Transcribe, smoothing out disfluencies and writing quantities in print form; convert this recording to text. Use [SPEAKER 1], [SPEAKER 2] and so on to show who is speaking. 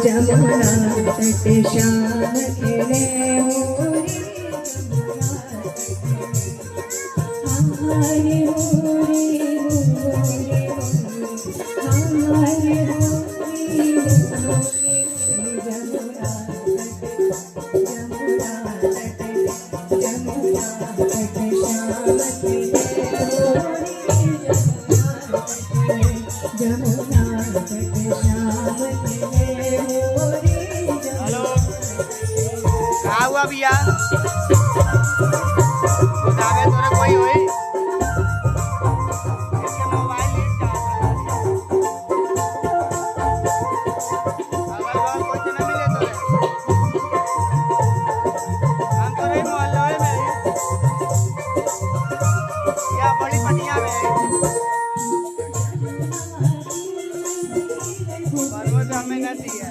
[SPEAKER 1] जमुना तट श्याम खेले मोरी हमारे मोरी मोरी हमारे मोरी मोरी जमुना तट श्याम खेले जमुना तट श्याम खेले मोरी।
[SPEAKER 2] हेलो कहाँ हुआ भैया बतावे तोरे कोई हुई इसके मोबाइल लीक चार्ज अगर और कोई तो न मिले तोरे हम तो नहीं मोहल्ले में या बड़ी पटिया में परवो से हमें नहीं है